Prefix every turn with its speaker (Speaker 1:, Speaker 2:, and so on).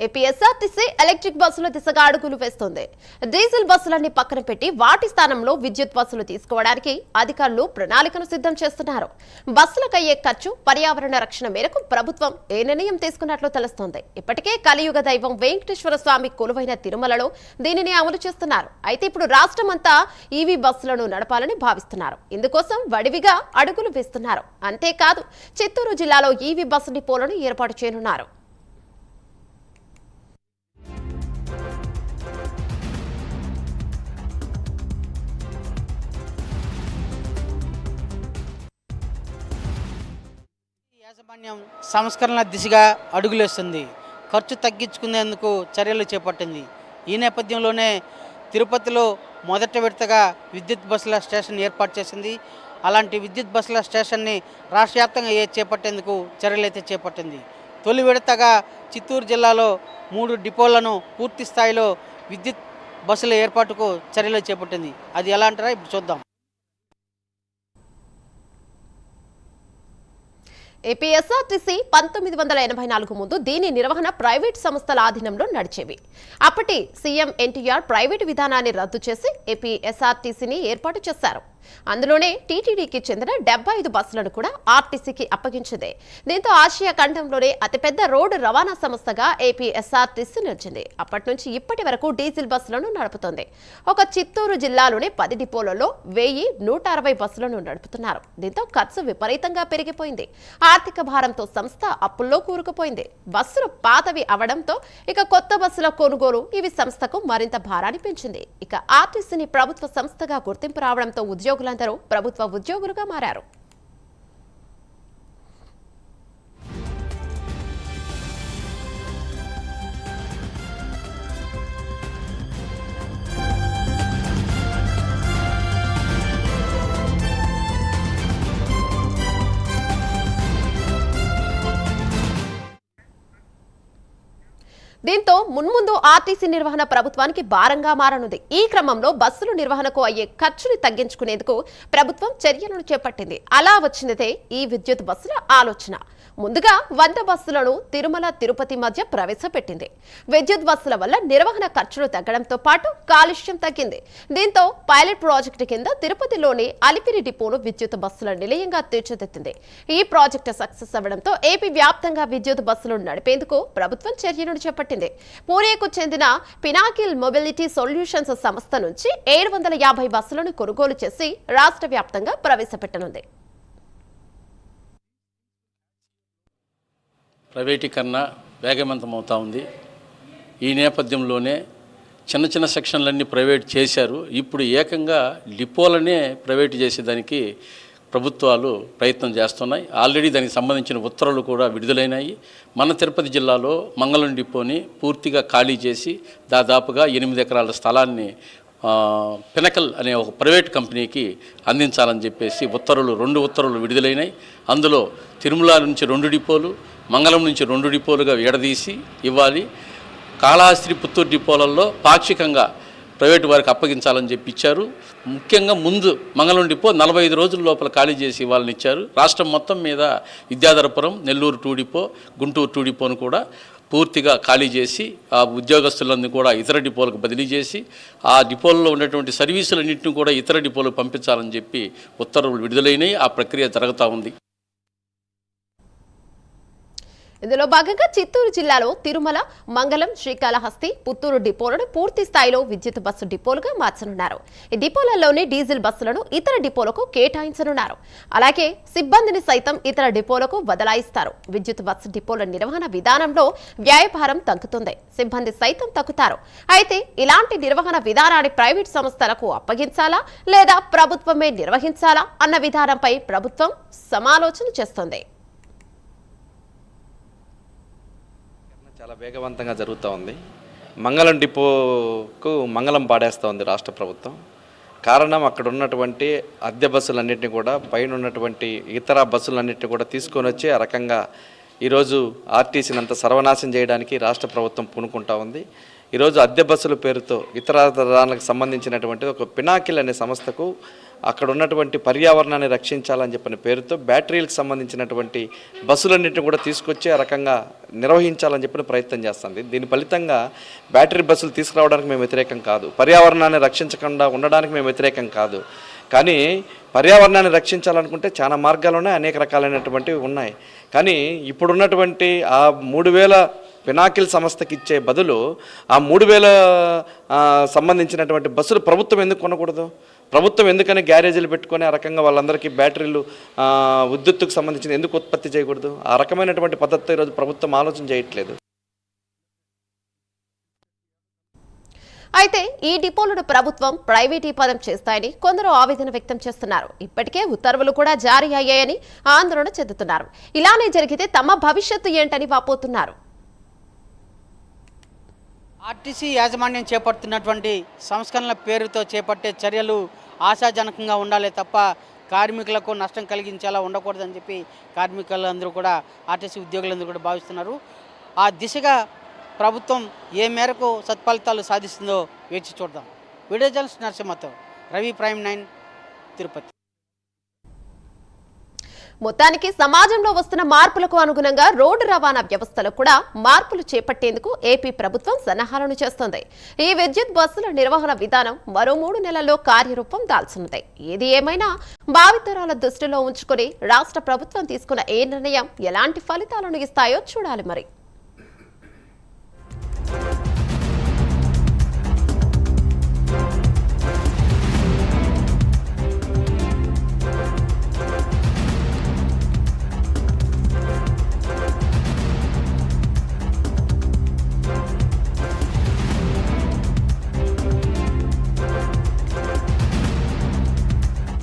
Speaker 1: APSRTC electric బస్సుల దిశగా అడుగులు వేస్తోంది. డీజిల్ బస్సులన్నీ పక్కన పెట్టి వాటి స్థానంలో విద్యుత్ బస్సులు తీసుకోవడానికి అధికారులు ప్రణాళికను సిద్ధం చేస్తున్నారు. బస్సులకు అయ్యే ఖర్చు, పర్యావరణ రక్షణ మేరకు ప్రభుత్వం ఏ నిర్ణయం తీసుకున్నట్లు తెలుస్తోంది. ఇప్పటికే కలియుగ దైవం వెంకటేశ్వర స్వామి కొలువైన తిరుమలలో దీనిని అమలు చేస్తున్నారు. అయితే ఇప్పుడు రాష్ట్రమంతా ఈవీ బస్సులను నడపాలని భావిస్తున్నారు. ఇందుకోసం వడివిగా అడుగులు వేస్తున్నారు. అంతేకాదు, చిత్తూరు జిల్లాలో ఈవీ బస్సు డిపోలను ఏర్పాటు చేయనున్నారు.
Speaker 2: యాజమాన్యం సంస్కరణ దిశగా అడుగులేస్తుంది. ఖర్చు తగ్గించుకునేందుకు చర్యలు చేపట్టింది. ఈ నేపథ్యంలోనే తిరుపతిలో మొదటి విడతగా విద్యుత్ బస్సుల స్టేషన్ ఏర్పాటు చేసింది. అలాంటి విద్యుత్ బస్సుల స్టేషన్ని రాష్ట్ర వ్యాప్తంగా చేపట్టేందుకు చర్యలైతే చేపట్టింది. తొలి విడతగా చిత్తూరు జిల్లాలో 3 డిపోలను పూర్తి స్థాయిలో విద్యుత్ బస్సుల ఏర్పాటుకు చర్యలు చేపట్టింది. అది ఎలా అంటారా ఇప్పుడు చూద్దాం.
Speaker 1: ఏపీఎస్ఆర్టీసీ 1984 ముందు దీని నిర్వహణ ప్రైవేట్ సంస్థల ఆధీనంలో నడిచేవి. అప్పటి సీఎం ఎన్టీఆర్ ప్రైవేటు విధానాన్ని రద్దు చేసి ఏపీఎస్ఆర్టీసీని ఏర్పాటు చేశారు. అందులోనే టీటీడీకి చెందిన 75 బస్సులను కూడా ఆర్టీసీకి అప్పగించింది. దీంతో ఆసియా ఖండంలోనే అతిపెద్ద రోడ్డు రవాణా సంస్థగా ఏపీఎస్ఆర్టీసీ నిలిచింది. అప్పటి నుంచి ఇప్పటి వరకు డీజిల్ బస్సులను నడుపుతోంది. ఒక చిత్తూరు జిల్లాలోని 10 డిపోలలో 1160 బస్సులను నడుపుతున్నారు. దీంతో ఖర్చు విపరీతంగా పెరిగిపోయింది. ఆర్థిక భారంతో సంస్థ అప్పుల్లో కూరుకుపోయింది. బస్సులు పాతవి అవడంతో ఇక కొత్త బస్సుల కొనుగోలు ఇవి సంస్థకు మరింత భారాన్ని పెంచింది. ఇక ఆర్టీసీని ప్రభుత్వ సంస్థగా గుర్తింపు రావడంతో ఉద్యోగులందరూ ప్రభుత్వ ఉద్యోగులుగా మారారు. దీంతో మున్ముందు ఆర్టీసీ నిర్వహణ ప్రభుత్వానికి భారంగా మారనుంది. ఈ క్రమంలో బస్సుల నిర్వహణకు అయ్యే ఖర్చుని తగ్గించుకునేందుకు ప్రభుత్వం చర్యలను చేపట్టింది. అలా వచ్చినదే ఈ విద్యుత్ బస్సుల ఆలోచన. ముందుగా 100 బస్సులను తిరుమల, తిరుపతి మధ్య ప్రవేశపెట్టింది. విద్యుత్ బస్సుల వల్ల నిర్వహణ ఖర్చులు తగ్గడంతో పాటు కాలుష్యం తగ్గింది. దీంతో పైలట్ ప్రాజెక్టు కింద తిరుపతిలోని అలిపిరి డిపోను విద్యుత్ బస్సుల నిలయంగా తీర్చిదిద్దింది. ఈ ప్రాజెక్టు సక్సెస్ అవ్వడంతో ఏపీ వ్యాప్తంగా విద్యుత్ బస్సులను నడిపేందుకు ప్రభుత్వం చర్యలను చేపట్టింది. పూణేకు చెందిన పినాకిల్ మొబిలిటీ సొల్యూషన్స్ సంస్థ నుంచి 750 బస్సులను కొనుగోలు చేసి రాష్ట్ర వ్యాప్తంగా ప్రవేశపెట్టనుంది.
Speaker 3: ప్రైవేటీకరణ వేగవంతమవుతా ఉంది. ఈ నేపథ్యంలోనే చిన్న చిన్న సెక్షన్లన్నీ ప్రైవేట్ చేశారు. ఇప్పుడు ఏకంగా డిపోలనే ప్రైవేట్ చేసేదానికి ప్రభుత్వాలు ప్రయత్నం చేస్తున్నాయి. ఆల్రెడీ దానికి సంబంధించిన ఉత్తర్వులు కూడా విడుదలైనాయి. మన తిరుపతి జిల్లాలో మంగళం డిపోని పూర్తిగా ఖాళీ చేసి దాదాపుగా 8 ఎకరాల స్థలాన్ని పినకల్ అనే ఒక ప్రైవేట్ కంపెనీకి అందించాలని చెప్పేసి రెండు ఉత్తర్వులు విడుదలైనాయి. అందులో తిరుమల నుంచి 2 డిపోలు, మంగళం నుంచి 2 డిపోలుగా విడదీసి ఇవ్వాలి. కాళహస్తి, పుత్తూరు డిపోలలో పాక్షికంగా ప్రైవేటు వారికి అప్పగించాలని చెప్పి ఇచ్చారు. ముఖ్యంగా ముందు మంగళం డిపో 45 రోజుల లోపల ఖాళీ చేసి ఇవ్వాలని ఇచ్చారు. రాష్ట్రం మొత్తం మీద విద్యాధరపురం, నెల్లూరు 2 డిపో, గుంటూరు 2 డిపోను కూడా పూర్తిగా ఖాళీ చేసి ఆ ఉద్యోగస్తులందరినీ కూడా ఇతర డిపోలకు బదిలీ చేసి ఆ డిపోల్లో ఉన్నటువంటి సర్వీసులన్నింటినీ కూడా ఇతర డిపోలకు పంపించాలని చెప్పి ఉత్తర్వులు విడుదలైనవి. ఆ ప్రక్రియ జరుగుతూ ఉంది.
Speaker 1: ఇందులో భాగంగా చిత్తూరు జిల్లాలో తిరుమల, మంగళం, శ్రీకాళహస్తి, పుత్తూరు డిపోలను పూర్తి స్థాయిలో విద్యుత్ బస్సు డిపోలుగా మార్చనున్నారు. ఈ డిపోలలోని డీజిల్ బస్సులను ఇతర డిపోలకు కేటాయించనున్నారు. అలాగే సిబ్బందిని సైతం ఇతర డిపోలకు బదలాయిస్తారు. విద్యుత్ బస్సు డిపోల నిర్వహణ విధానంలో వ్యయభారం తగ్గుతుంది. సిబ్బంది సైతం తగ్గుతారు. అయితే ఇలాంటి నిర్వహణ విధానాన్ని ప్రైవేట్ సంస్థలకు అప్పగించాలా లేదా ప్రభుత్వమే నిర్వహించాలా అన్న విధానంపై ప్రభుత్వం సమాలోచన చేస్తోంది.
Speaker 4: చాలా వేగవంతంగా జరుగుతూ ఉంది. మంగళం డిపోకు మంగళం పాడేస్తూ ఉంది రాష్ట్ర ప్రభుత్వం. కారణం, అక్కడ ఉన్నటువంటి అద్దె బస్సులన్నింటినీ కూడా, పైన ఉన్నటువంటి ఇతర బస్సులన్నింటినీ కూడా తీసుకొని వచ్చి ఆ రకంగా ఈరోజు ఆర్టీసీని అంతా సర్వనాశనం చేయడానికి రాష్ట్ర ప్రభుత్వం పూనుకుంటా ఉంది. ఈరోజు అద్దె బస్సుల పేరుతో ఇతర దానికి సంబంధించినటువంటి ఒక పినాకిల్ అనే సంస్థకు అక్కడ ఉన్నటువంటి పర్యావరణాన్ని రక్షించాలని చెప్పిన పేరుతో బ్యాటరీలకు సంబంధించినటువంటి బస్సులన్నింటినీ కూడా తీసుకొచ్చి ఆ రకంగా నిర్వహించాలని చెప్పిన ప్రయత్నం చేస్తుంది. దీని ఫలితంగా బ్యాటరీ బస్సులు తీసుకురావడానికి మేము వ్యతిరేకం కాదు, పర్యావరణాన్ని రక్షించకుండా ఉండడానికి మేము వ్యతిరేకం కాదు. కానీ పర్యావరణాన్ని రక్షించాలనుకుంటే చాలా మార్గాలు ఉన్నాయి, అనేక రకాలైనటువంటివి ఉన్నాయి. కానీ ఇప్పుడున్నటువంటి ఆ 3000 పినాకిల్ సంస్థకి ఇచ్చే బదులు ఆ 3000 సంబంధించినటువంటి బస్సులు ప్రభుత్వం ఎందుకు కొనకూడదు? ప్రభుత్వం ఎందుకని గ్యారేజీలు పెట్టుకొని ఆ రకంగా వాళ్ళందరికీ బ్యాటరీలు విద్యుత్తుకు సంబంధించిన ఎందుకు ఉత్పత్తి చేయకూడదు? ఆ రకమైనటువంటి పద్ధతితో ఈరోజు ప్రభుత్వం ఆలోచన చేయట్లేదు.
Speaker 1: అయితే ఈ డిపోలను ప్రభుత్వం ప్రైవేటీకరణ చేస్తాయని కొందరు ఆవేదన వ్యక్తం చేస్తున్నారు. ఇప్పటికే ఉత్తర్వులు కూడా జారీ అయ్యాయని ఆందోళన చెందుతున్నారు. ఇలానే జరిగితే తమ భవిష్యత్తు ఏంటని వాపోతున్నారు.
Speaker 2: ఆర్టీసీ యాజమాన్యం చేపడుతున్నటువంటి సంస్కరణల పేరుతో చేపట్టే చర్యలు ఆశాజనకంగా ఉండాలి తప్ప కార్మికులకు నష్టం కలిగించేలా ఉండకూడదని చెప్పి కార్మికులందరూ కూడా, ఆర్టీసీ ఉద్యోగులందరూ కూడా భావిస్తున్నారు. ఆ దిశగా ప్రభుత్వం ఏ మేరకు సత్ఫలితాలు సాధిస్తుందో వేచి చూద్దాం. వీడియో జర్నలిస్ట్ నరసింహతో రవి, ప్రైమ్ 9, తిరుపతి.
Speaker 1: మొత్తానికి సమాజంలో వస్తున్న మార్పులకు అనుగుణంగా రోడ్డు రవాణా వ్యవస్థలో కూడా మార్పులు చేపట్టేందుకు ఏపీ ప్రభుత్వం సన్నాహాలను చేస్తోంది. ఈ విద్యుత్ బస్సుల నిర్వహణ విధానం మరో 3 నెలల్లో కార్యరూపం దాల్చనుంది. ఏది ఏమైనా భావితరాల దృష్టిలో ఉంచుకుని రాష్ట్ర ప్రభుత్వం తీసుకున్న ఏ నిర్ణయం ఎలాంటి ఫలితాలను ఇస్తాయో చూడాలి మరి.